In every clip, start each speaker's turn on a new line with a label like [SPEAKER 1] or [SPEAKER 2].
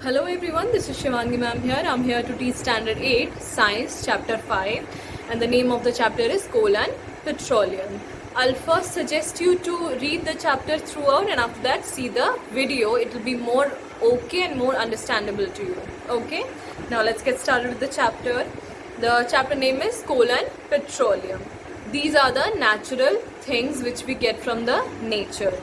[SPEAKER 1] Hello everyone, this is Shivangi ma'am here. I'm here to teach Standard 8 Science Chapter 5 and the name of the chapter is Coal and Petroleum. I'll first suggest you to read the chapter throughout and after that see the video. It will be more okay and more understandable to you. Okay, now let's get started with the chapter. The chapter name is Coal and Petroleum. These are the natural things which we get from the nature.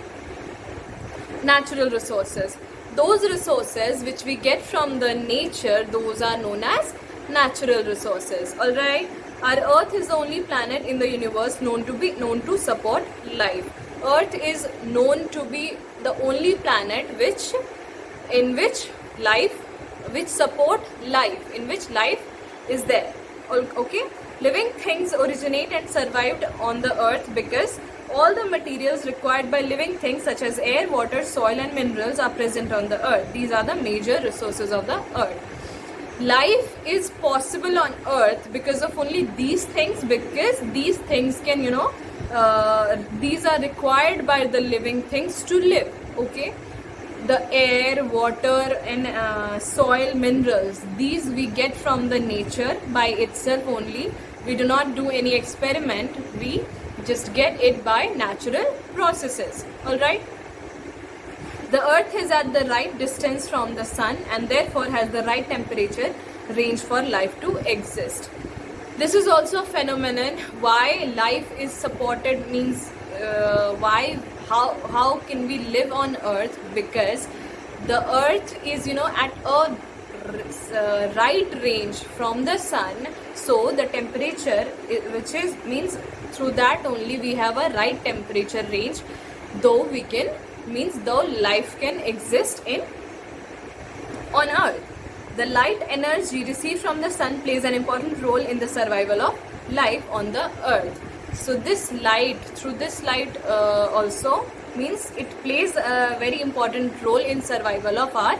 [SPEAKER 1] Natural resources. Those resources which we get from the nature, those are known as natural resources. Alright, our Earth is the only planet in the universe known to support life. Earth is known to be the only planet which support life, in which life is there. Okay, living things originate and survived on the earth because all the materials required by living things such as air, water, soil and minerals are present on the earth. These are the major resources of the earth. Life is possible on earth because of only these things, because these things can, these are required by the living things to live. Okay, the air, water and soil, minerals, these we get from the nature by itself only. We do not do any experiment, we just get it by natural processes. Alright, the earth is at the right distance from the sun and therefore has the right temperature range for life to exist. This is also a phenomenon why life is supported, means how can we live on earth, because the earth is at a right range from the sun, so the temperature which is means through that only we have a right temperature range, though life can exist on earth. The light energy received from the sun plays an important role in the survival of life on the earth. So this light, also means it plays a very important role in survival of our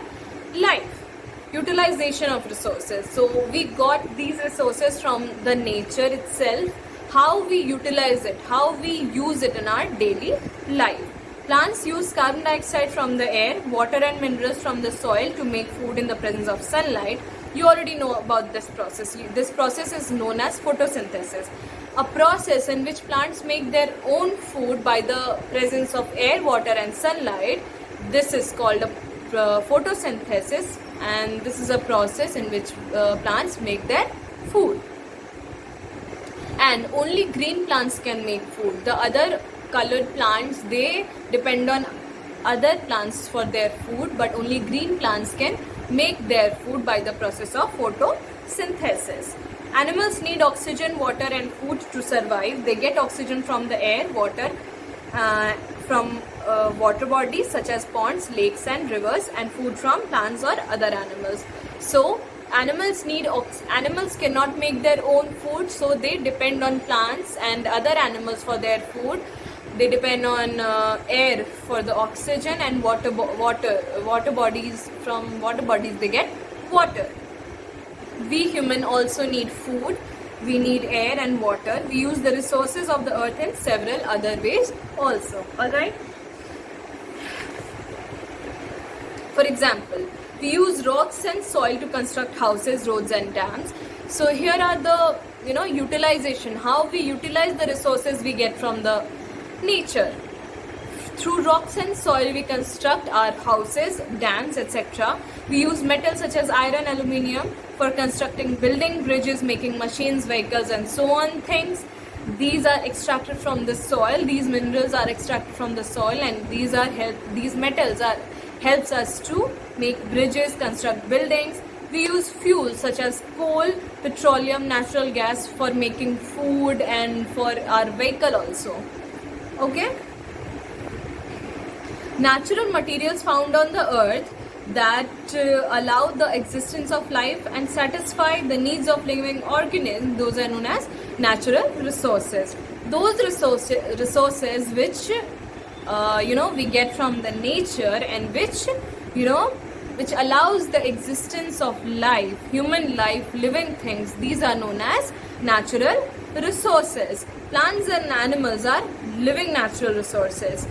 [SPEAKER 1] life. Utilization of resources. So we got these resources from the nature itself. How we utilize it, how we use it in our daily life. Plants use carbon dioxide from the air, water and minerals from the soil to make food in the presence of sunlight. You already know about this process. This process is known as photosynthesis, a process in which plants make their own food by the presence of air, water and sunlight. This is called a photosynthesis, and this is a process in which plants make their food. And only green plants can make food. The other colored plants, they depend on other plants for their food, but only green plants can make their food by the process of photosynthesis. Animals need oxygen, water and food to survive. They get oxygen from the air, water, from water bodies such as ponds, lakes and rivers, and food from plants or other animals. So animals cannot make their own food, so they depend on plants and other animals for their food. They depend on air for the oxygen and water bodies. From water bodies they get water. We human also need food. We need air and water. We use the resources of the earth in several other ways also. Alright. For example, we use rocks and soil to construct houses, roads and dams. So here are the utilization, how we utilize the resources we get from the nature. Through rocks and soil we construct our houses, dams, etc. We use metals such as iron, aluminium for constructing building, bridges, making machines, vehicles and so on things. These are extracted from the soil. These minerals are extracted from the soil, and these metals helps us to make bridges, construct buildings. We use fuels such as coal, petroleum, natural gas for making food and for our vehicle also. Okay? Natural materials found on the earth that allow the existence of life and satisfy the needs of living organisms, those are known as natural resources. Those resources which we get from the nature and which allows the existence of life, human life, living things, these are known as natural resources. Plants and animals are living natural resources.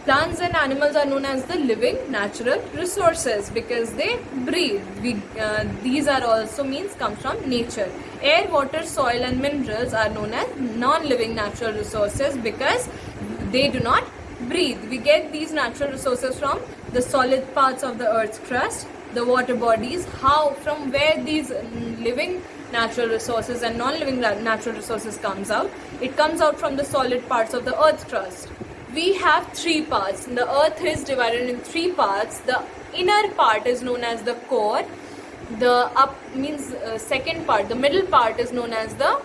[SPEAKER 1] Plants and animals are known as the living natural resources because they breathe. These are also means come from nature. Air, water, soil and minerals are known as non-living natural resources because they do not breathe. We get these natural resources from the solid parts of the earth's crust, the water bodies. From where these living natural resources and non-living natural resources comes out? It comes out from the solid parts of the earth's crust. We have three parts. The earth is divided in three parts. The inner part is known as the core. The second part, the middle part is known as the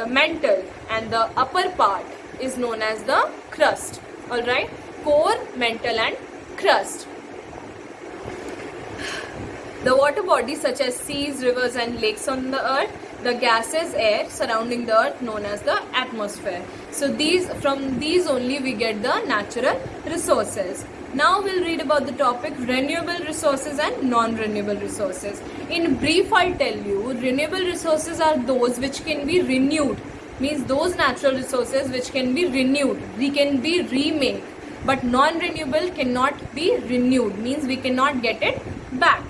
[SPEAKER 1] mantle, and the upper part is known as the crust. Alright, core, mantle and crust. The water bodies such as seas, rivers and lakes on the earth, the gases, air surrounding the earth known as the atmosphere. So from these only we get the natural resources. Now we'll read about the topic renewable resources and non-renewable resources. In brief, I'll tell you, renewable resources are those which can be renewed. Means those natural resources which can be renewed. We can be remade. But non-renewable cannot be renewed. Means we cannot get it back.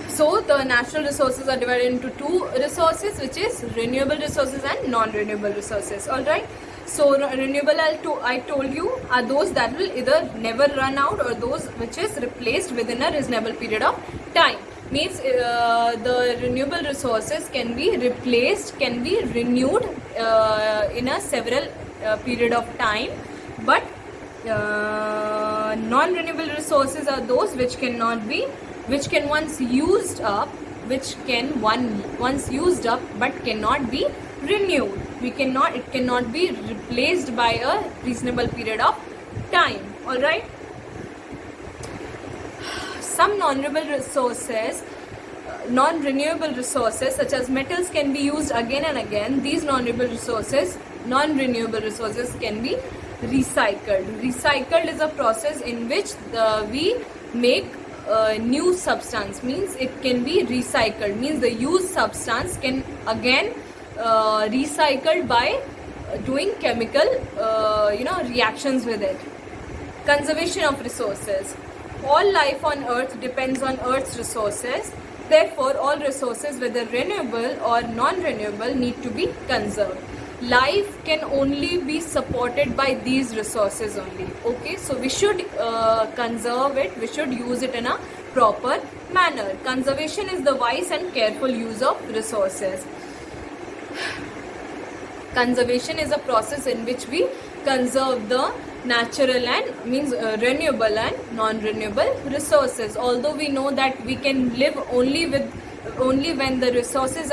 [SPEAKER 1] So the natural resources are divided into two resources, which is renewable resources and non-renewable resources. Alright. So renewable, I told you, are those that will either never run out or those which is replaced within a reasonable period of time. Means the renewable resources can be replaced, can be renewed in a several period of time. But non-renewable resources are those which can once used up but cannot be renewed. It cannot be replaced by a reasonable period of time. Alright. Some non-renewable resources such as metals can be used again and again. These non-renewable resources can be recycled. Recycled is a process in which we make new substance. Means it can be recycled. Means the used substance can again recycled by doing chemical reactions with it. Conservation of resources. All life on earth depends on earth's resources. Therefore, all resources, whether renewable or non-renewable, need to be conserved. Life can only be supported by these resources only. Okay, so we should conserve it. We should use it in a proper manner. Conservation is the wise and careful use of resources. Conservation is a process in which we conserve the natural and renewable and non-renewable resources. Although we know that we can live only when the resources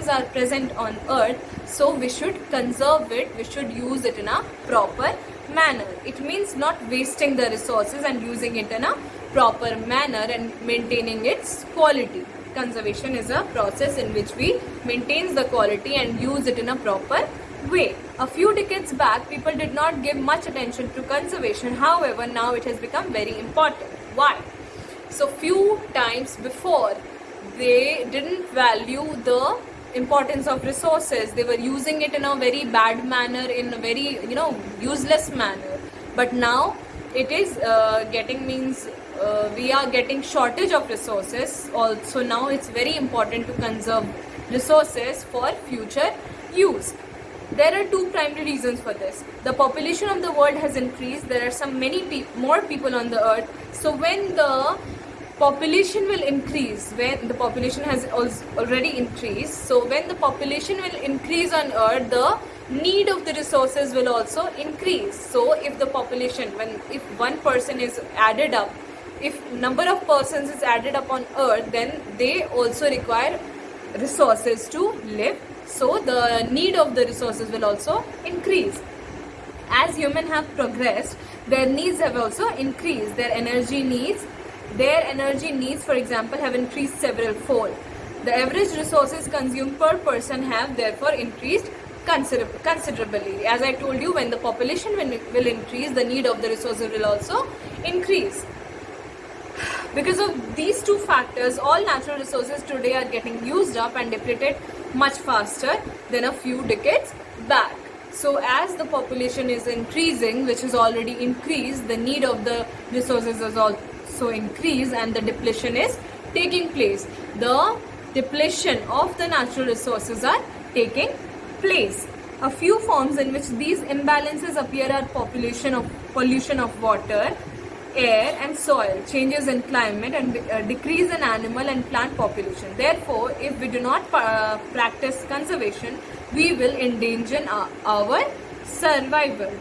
[SPEAKER 1] are present on earth, so we should conserve it. We should use it in a proper manner. It means not wasting the resources and using it in a proper manner and maintaining its quality. Conservation is a process in which we maintain the quality and use it in a proper way. A few decades back, people did not give much attention to conservation. However, now it has become very important. Why? So few times before, they didn't value the importance of resources. They were using it in a very bad manner, in a very useless manner. But now it is we are getting shortage of resources. Also now it's very important to conserve resources for future use. There are two primary reasons for this. The population of the world has increased. There are more people on the earth. So when the population will increase, when the population has already increased, so when the population will increase on earth, the need of the resources will also increase. So if if one person is added up, if number of persons is added up on earth, then they also require resources to live. So the need of the resources will also increase. As humans have progressed, their needs have also increased. Their energy needs, for example, have increased several fold. The average resources consumed per person have therefore increased considerably. As I told you, when the population will increase, the need of the resources will also increase. Because of these two factors, all natural resources today are getting used up and depleted much faster than a few decades back. So as the population is increasing, which is already increased, the need of the resources is also increased, and the depletion is taking place. The depletion of the natural resources are taking place. A few forms in which these imbalances appear are pollution of water, air and soil, changes in climate, and decrease in animal and plant population. Therefore, if we do not practice conservation, we will endanger our survival.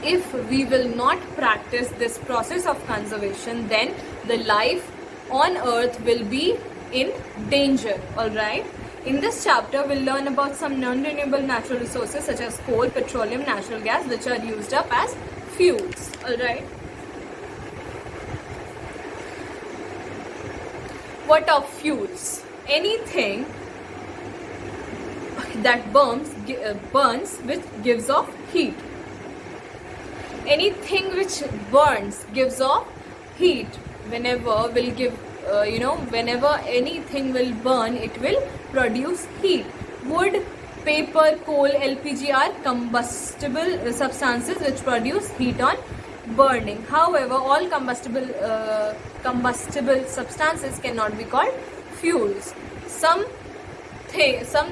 [SPEAKER 1] If we will not practice this process of conservation, then the life on earth will be in danger. Alright. In this chapter, we'll learn about some non-renewable natural resources such as coal, petroleum, natural gas, which are used up as fuels. Alright. What are fuels? Anything that burns which gives off heat. Anything which burns gives off heat. Whenever will give whenever anything will burn, it will produce heat. Wood, paper, coal, LPG are combustible substances which produce heat on burning. However, all combustible substances cannot be called fuels. Some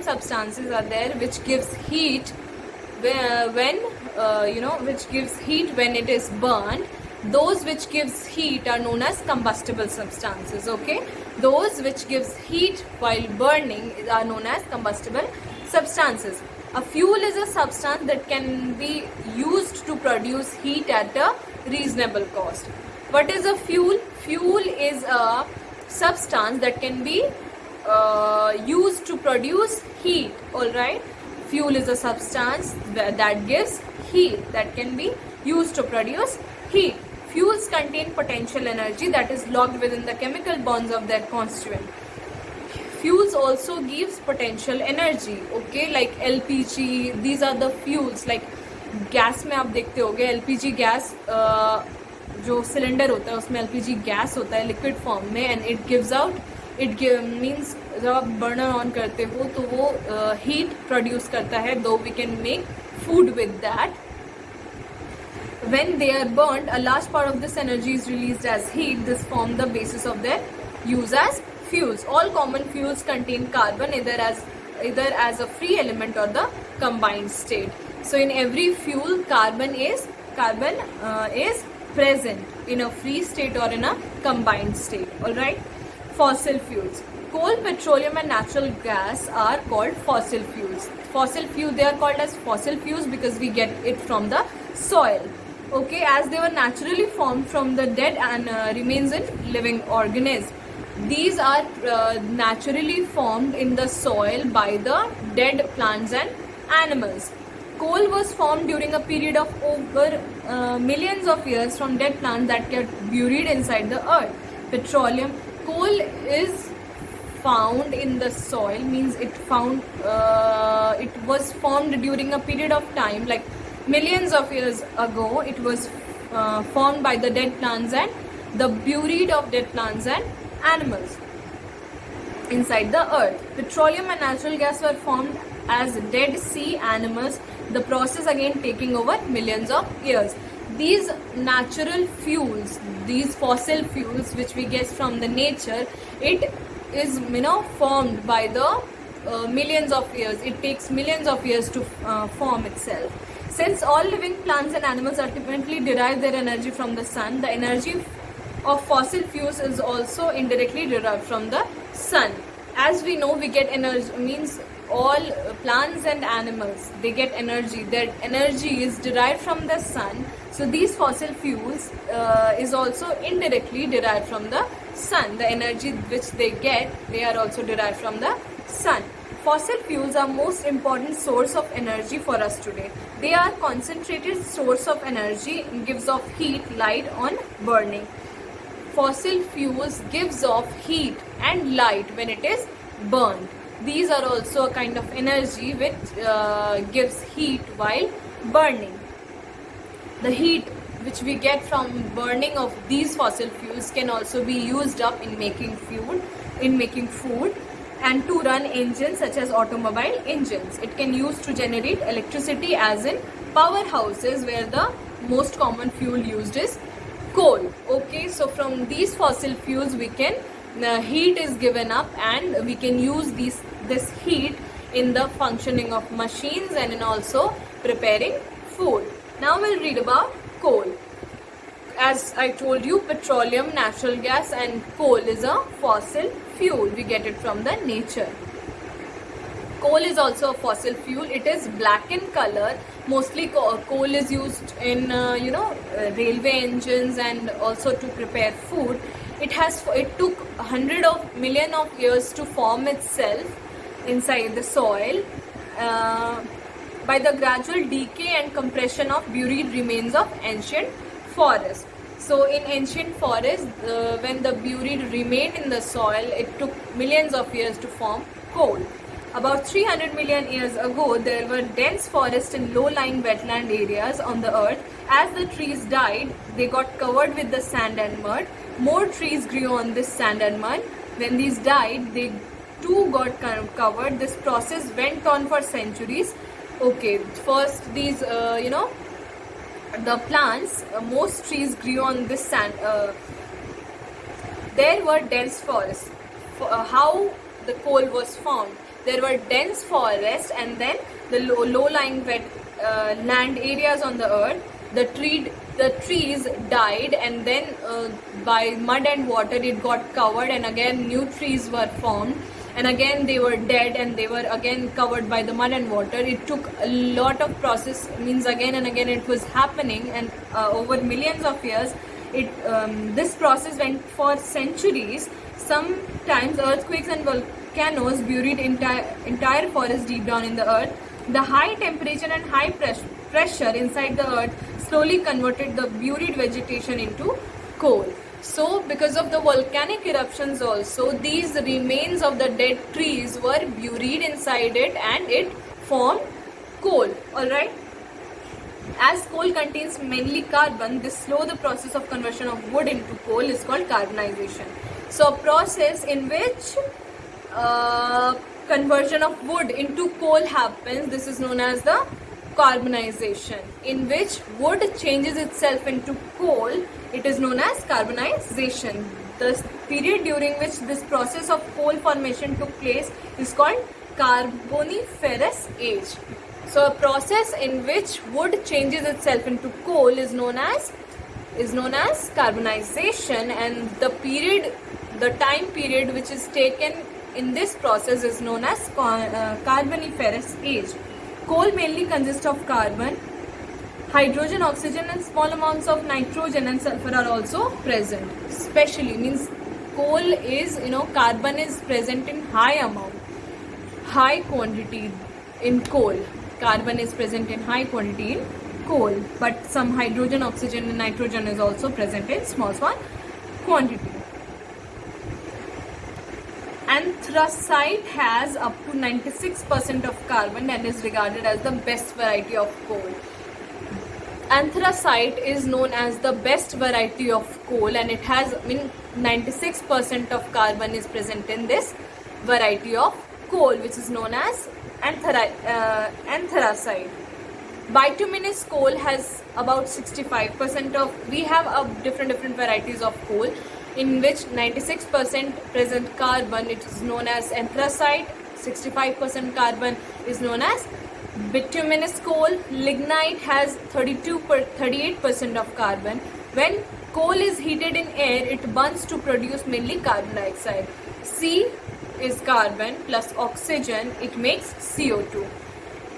[SPEAKER 1] substances are there which gives heat which gives heat when it is burned. Those which gives heat are known as combustible substances. Okay, those which gives heat while burning are known as combustible substances. A fuel is a substance that can be used to produce heat at a reasonable cost. What is a fuel? Fuel is a substance that can be used to produce heat. Alright, fuel is a substance that gives heat, that can be used to produce heat. Fuels contain potential energy that is locked within the chemical bonds of their constituent. Fuels also gives potential energy. Okay, like LPG, these are the fuels. Like gas में आप देखते होगे LPG gas जो cylinder होता है उसमें LPG gas होता है लिक्विड फॉर्म में, and it gives out, means जब आप बर्नर ऑन करते हो तो वो हीट प्रोड्यूस करता है, though we can make food with that. When they are burnt, a large part of this energy is released as heat. This forms the basis of their use as fuels. All common fuels contain carbon either as a free element or the combined state. So in every fuel, carbon is present in a free state or in a combined state. All right. Fossil fuels. Coal, petroleum and natural gas are called fossil fuels. They are called as fossil fuels because we get it from the soil. Okay, as they were naturally formed from the dead and remains in living organisms. These are naturally formed in the soil by the dead plants and animals. Coal was formed during a period of over millions of years from dead plants that get buried inside the earth. Petroleum, coal is found in the soil, means it was formed during a period of time like millions of years ago. It was formed by the dead plants and the buried of dead plants and animals inside the earth. Petroleum and natural gas were formed as dead sea animals, the process again taking over millions of years. These natural fuels, these fossil fuels which we get from the nature, it is formed by the millions of years. It takes millions of years to form itself. Since all living plants and animals ultimately derive their energy from the sun, the energy of fossil fuels is also indirectly derived from the sun. As we know, we get energy, means all plants and animals, they get energy. Their energy is derived from the sun. So these fossil fuels is also indirectly derived from the sun. The energy which they get, they are also derived from the sun. Fossil fuels are most important source of energy for us today. They are concentrated source of energy and gives off heat, light on burning. Fossil fuels gives off heat and light when it is burned. These are also a kind of energy which gives heat while burning. The heat which we get from burning of these fossil fuels can also be used up in making food, and to run engines such as automobile engines. It can use to generate electricity as in powerhouses, where the most common fuel used is coal. Okay, so from these fossil fuels we can heat is given up, and we can use this heat in the functioning of machines and in also preparing food. Now we'll read about coal. As I told you, petroleum, natural gas and coal is a fossil fuel. We get it from the nature. Coal is also a fossil fuel. It is black in color. Mostly coal is used in railway engines and also to prepare food. It took 100 million of years to form itself inside the soil by the gradual decay and compression of buried remains of ancient forest. So in ancient forest, when the buried remained in the soil, it took millions of years to form coal. About 300 million years ago, there were dense forests in low-lying wetland areas on the earth. As the trees died, they got covered with the sand and mud. More trees grew on this sand and mud. When these died, they too got covered. This process went on for centuries. Okay, first these, the plants, most trees grew on this sand. There were dense forests. How the coal was formed? There were dense forests, and then the low-lying wet land areas on the earth. The trees died, and then by mud and water it got covered, and again new trees were formed, and again they were dead, and they were again covered by the mud and water. It took a lot of process, means again and again it was happening, and over millions of years this process went for centuries. Sometimes earthquakes and volcanoes buried entire forest deep down in the earth. The high temperature and high pressure inside the earth slowly converted the buried vegetation into coal. So because of the volcanic eruptions also, these remains of the dead trees were buried inside it, and it formed coal. Alright. As coal contains mainly carbon, this slow the process of conversion of wood into coal is called carbonization. So a process in which conversion of wood into coal happens, this is known as the carbonization. In which wood changes itself into coal, it is known as carbonization. The period during which this process of coal formation took place is called Carboniferous age. So a process in which wood changes itself into coal is known as carbonization, and the time period which is taken in this process is known as Carboniferous age. Coal mainly consists of carbon, hydrogen, oxygen and small amounts of nitrogen and sulfur are also present. Especially means coal is, carbon is present in high quantity in coal. Carbon is present in high quantity in coal, but some hydrogen, oxygen and nitrogen is also present in small quantity. Anthracite has up to 96% of carbon and is regarded as the best variety of coal. Anthracite is known as the best variety of coal, and it has 96% of carbon is present in this variety of coal, which is known as anthracite. Bituminous coal has about 65% of. We have different varieties of coal, in which 96% present carbon, it is known as anthracite. 65% carbon is known as bituminous coal. Lignite has 38% of carbon. When coal is heated in air, it burns to produce mainly carbon dioxide. C is carbon plus oxygen, it makes CO2.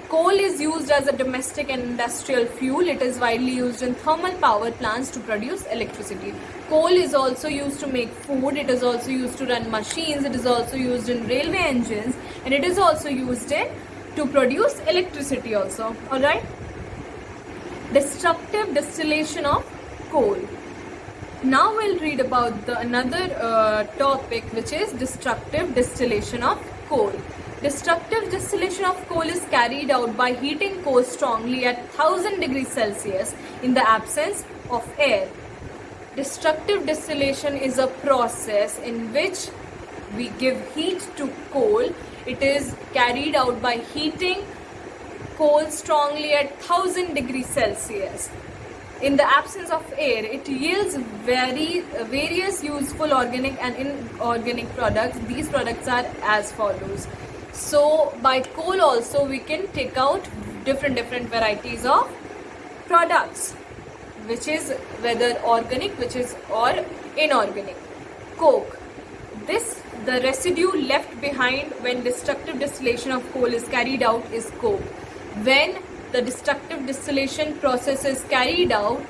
[SPEAKER 1] Coal is used as a domestic and industrial fuel. It is widely used in thermal power plants to produce electricity. Coal is also used to make food. It is also used to run machines. It is also used in railway engines, and it is also used to produce electricity also. Alright. Destructive distillation of coal. Now we'll read about another topic, which is destructive distillation of coal. Destructive distillation of coal is carried out by heating coal strongly at 1000 degrees Celsius in the absence of air. Destructive distillation is a process in which we give heat to coal, it is carried out by heating coal strongly at 1000 degrees Celsius. In the absence of air, it yields various useful organic and inorganic products. These products are as follows. So by coal also we can take out different varieties of products, which is whether organic, which is or inorganic. Coke. The residue left behind when destructive distillation of coal is carried out is coke. When the destructive distillation process is carried out,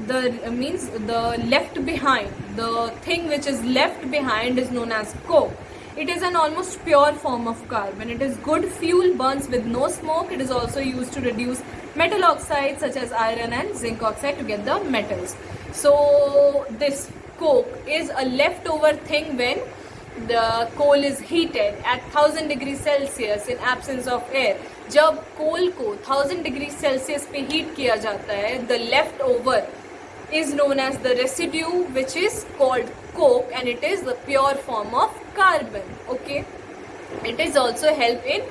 [SPEAKER 1] the left behind, the thing which is left behind is known as coke. It is an almost pure form of carbon. It is good fuel, burns with no smoke. It is also used to reduce metal oxides such as iron and zinc oxide to get the metals. So this coke is a leftover thing when the coal is heated at 1000 degrees Celsius in absence of air. जब कोल को 1000 degree Celsius पे heat किया जाता है, the leftover is known as the residue, which is called coke, and it is the pure form of carbon. Okay, it is also help in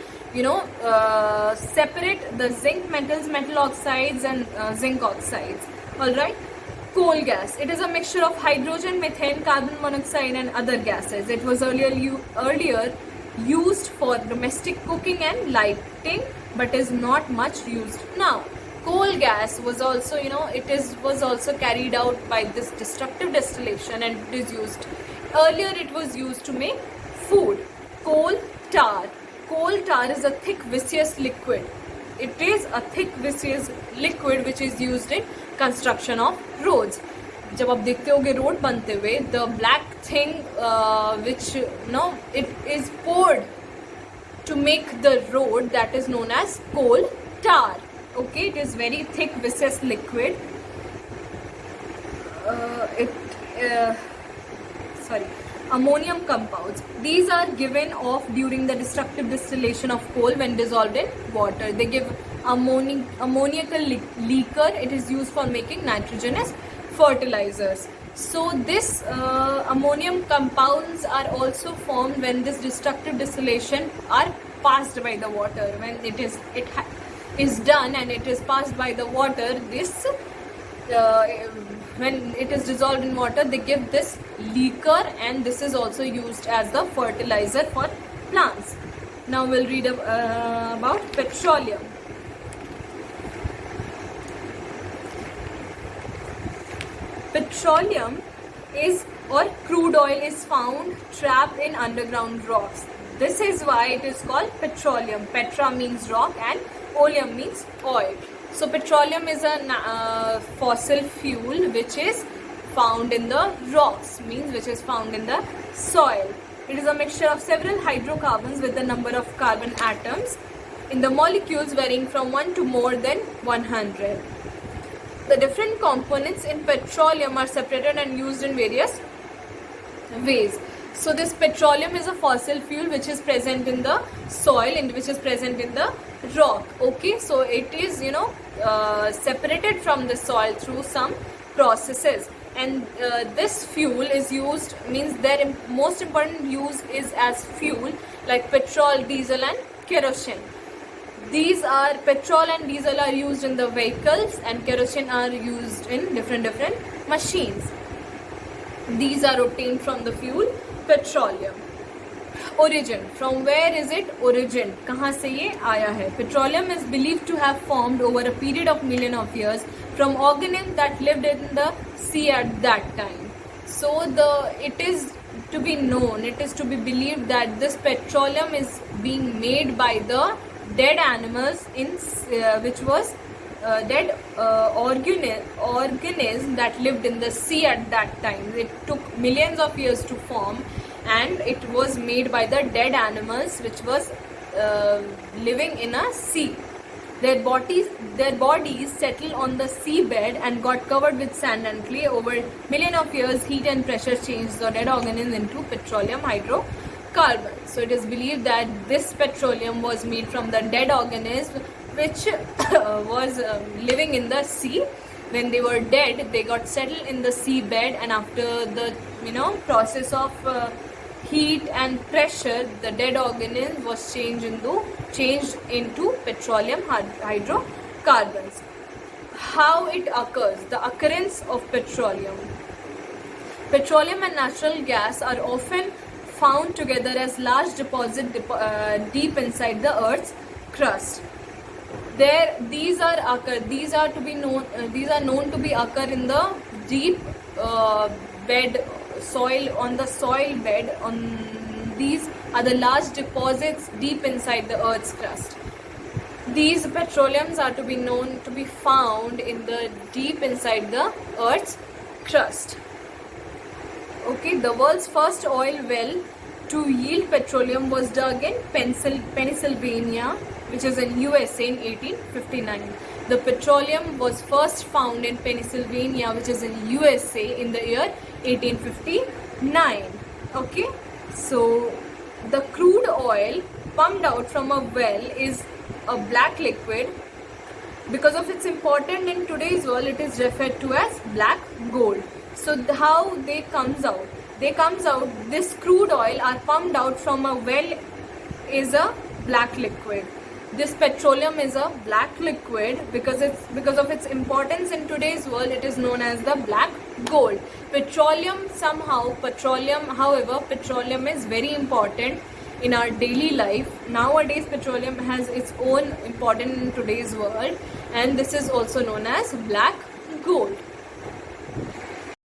[SPEAKER 1] separate the zinc metals, metal oxides and zinc oxides. All right. Coal gas. It is a mixture of hydrogen, methane, carbon monoxide and other gases. It was earlier used for domestic cooking and lighting, but is not much used now. Coal gas was also, was also carried out by this destructive distillation, and it is used. Earlier it was used to make food. Coal tar. Coal tar is a thick viscous liquid. It is a thick viscous liquid which is used in construction of roads. जब आप देखते होगे road बनते हुए, the black thing which it is poured to make the road, that is known as coal tar. Okay, it is very thick viscous liquid. Ammonium compounds. These are given off during the destructive distillation of coal when dissolved in water. They give ammoniacal liquor. It is used for making nitrogenous fertilizers. So this ammonium compounds are also formed when this destructive distillation are passed by the water. When it is done and it is passed by the water, this when it is dissolved in water, they give this liquor, and this is also used as the fertilizer for plants. Now we'll read about petroleum. Petroleum or crude oil is found trapped in underground rocks. This is why it is called petroleum. Petra means rock and oleum means oil. So petroleum is a fossil fuel which is found in the rocks, means which is found in the soil. It is a mixture of several hydrocarbons with the number of carbon atoms in the molecules varying from 1 to more than 100. The different components in petroleum are separated and used in various ways. So this petroleum is a fossil fuel which is present in the soil and which is present in the rock. Okay, so it is separated from the soil through some processes, and this fuel is used, means their most important use is as fuel, like petrol, diesel and kerosene. These are petrol and diesel are used in the vehicles, and kerosene are used in different machines. These are obtained from the fuel petroleum. Origin. From where is it origin? कहाँ से ये आया है? Petroleum is believed to have formed over a period of millions of years from organisms that lived in the sea at that time. So it is to be known, it is to be believed that this petroleum is being made by the dead animals which was dead organisms that lived in the sea at that time. It took millions of years to form, and it was made by the dead animals which was living in a sea. Their bodies settled on the seabed and got covered with sand and clay. Over millions of years, heat and pressure changed the dead organisms into petroleum hydrocarbons. So it is believed that this petroleum was made from the dead organism which was living in the sea. When they were dead, they got settled in the seabed, and after the process of heat and pressure, the dead organism was changed into petroleum hydrocarbons. How it occurs? The occurrence of petroleum. Petroleum and natural gas are often found together as large deposits deep inside the Earth's crust. These are known to be occur in the deep bed soil, on the soil bed. These are the large deposits deep inside the Earth's crust. These petroleums are to be known to be found in the deep inside the Earth's crust. Okay, the world's first oil well to yield petroleum was dug in Pennsylvania, which is in USA, in 1859. The petroleum was first found in Pennsylvania, which is in USA, in the year 1859. Okay, so the crude oil pumped out from a well is a black liquid. Because of its importance in today's world, it is referred to as black gold. So how they comes out? This crude oil are pumped out from a well is a black liquid. This petroleum is a black liquid because of its importance in today's world, it is known as the black gold. Petroleum, however, petroleum is very important in our daily life. Nowadays, petroleum has its own importance in today's world, and this is also known as black gold.